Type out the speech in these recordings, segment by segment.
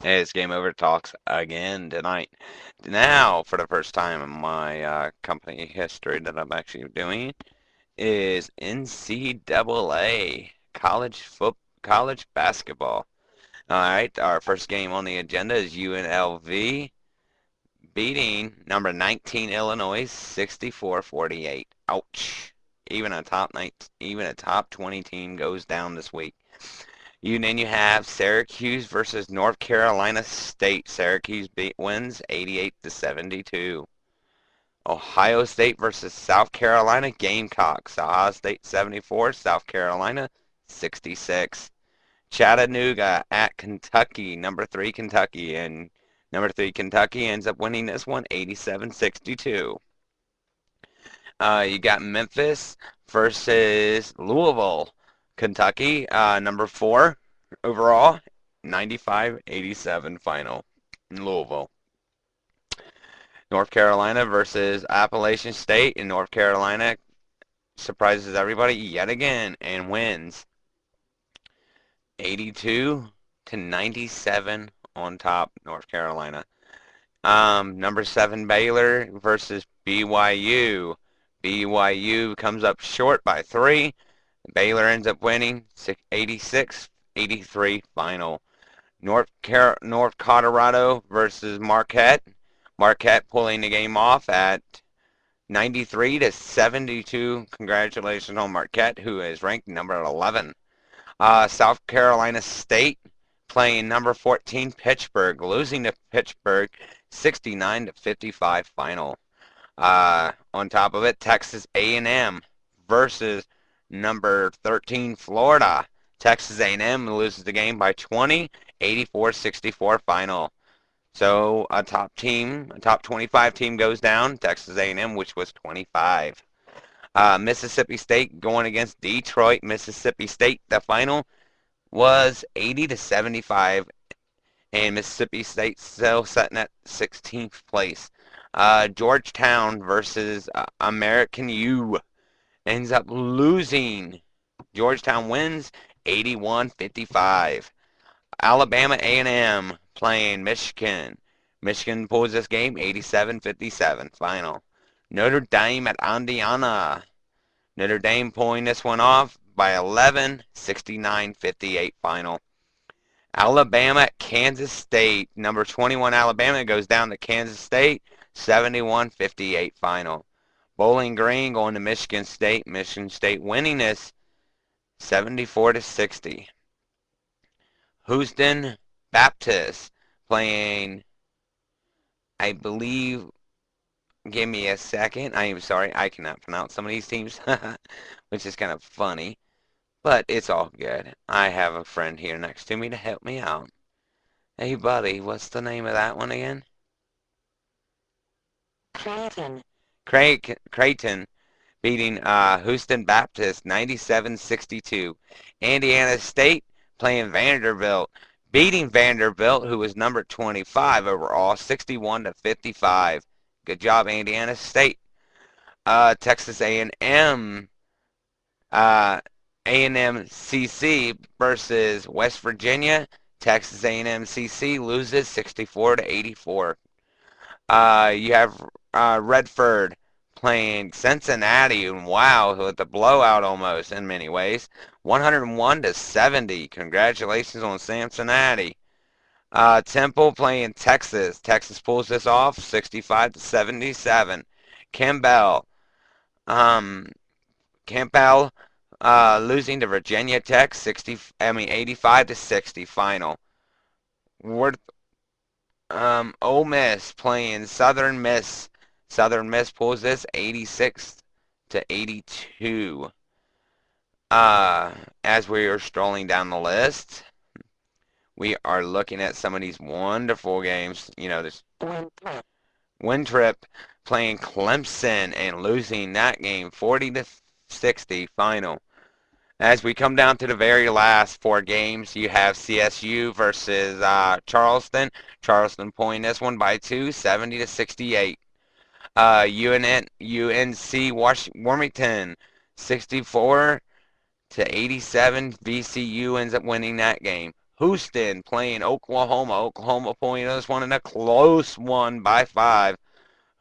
It's Game Over Talks again tonight. Now, for the first time in my company history that I'm actually doing, is NCAA college basketball. All right, our first game on the agenda is UNLV beating number 19 Illinois 64-48. Ouch! Even a top 20 team goes down this week. Then you have Syracuse versus North Carolina State. Wins 88-72. Ohio State versus South Carolina Gamecocks. Ohio State 74, South Carolina 66. Chattanooga at Kentucky, number 3 Kentucky, and number 3 Kentucky ends up winning this one 87-62. You got Memphis versus Louisville, Kentucky, number 4 overall, 95-87 final in Louisville. North Carolina versus Appalachian State, and North Carolina surprises everybody yet again and wins 82-97 on top, North Carolina. Number 7 Baylor versus BYU. BYU comes up short by 3. Baylor ends up winning 86-83 final. North Colorado versus Marquette. Marquette pulling the game off at 93-72. Congratulations on Marquette, who is ranked number 11. South Carolina State playing number 14 Pittsburgh, losing to Pittsburgh 69-55 final. On top of it, Texas A&M versus number 13 Florida. Texas A&M loses the game by 20, 84-64 final. So a top 25 team goes down, Texas A&M, which was 25. Mississippi State going against Detroit. Mississippi State, the final was 80-75, and Mississippi State still sitting at 16th place. Georgetown versus American U ends up losing. Georgetown wins 81-55. Alabama A&M playing Michigan. Michigan pulls this game 87-57 final. Notre Dame at Indiana. Notre Dame pulling this one off by 11, 69-58 final. Alabama at Kansas State. Number 21 Alabama goes down to Kansas State, 71-58 final. Bowling Green going to Michigan State. Michigan State winning this 74-60. Houston Baptist playing, I believe, give me a second. I am sorry, I cannot pronounce some of these teams, which is kind of funny, but it's all good. I have a friend here next to me to help me out. Hey, buddy, what's the name of that one again? Creighton. Creighton beating Houston Baptist 97-62. Indiana State playing Vanderbilt, beating Vanderbilt, who was number 25 overall, 61-55. Good job, Indiana State. Texas A&M, A&M CC versus West Virginia. Texas A&M CC loses 64-84. You have Redford playing Cincinnati, and wow, with a blowout almost in many ways, 101-70. Congratulations on Cincinnati. Temple playing Texas. Texas pulls this off, 65-77. Campbell, um, Campbell losing to Virginia Tech, 85-60 final. Worth, Ole Miss playing Southern Miss. Southern Miss pulls this 86-82. As we are strolling down the list, we are looking at some of these wonderful games. You know, this Winthrop playing Clemson and losing that game 40-60 final. As we come down to the very last 4 games, you have CSU versus Charleston. Charleston pulling this one by 2, 70-68. UNC Warmington, 64-87. VCU ends up winning that game. Houston playing Oklahoma. Oklahoma pulling this one in a close one by 5.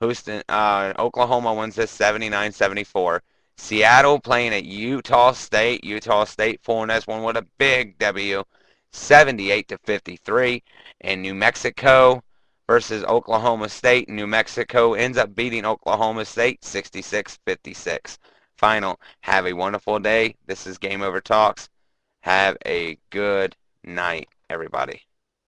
Oklahoma wins this 79-74. Seattle playing at Utah State. Utah State pulling this one with a big W, 78-53. And New Mexico versus Oklahoma State. New Mexico ends up beating Oklahoma State 66-56. Final. Have a wonderful day. This is Game Over Talks. Have a good night, everybody.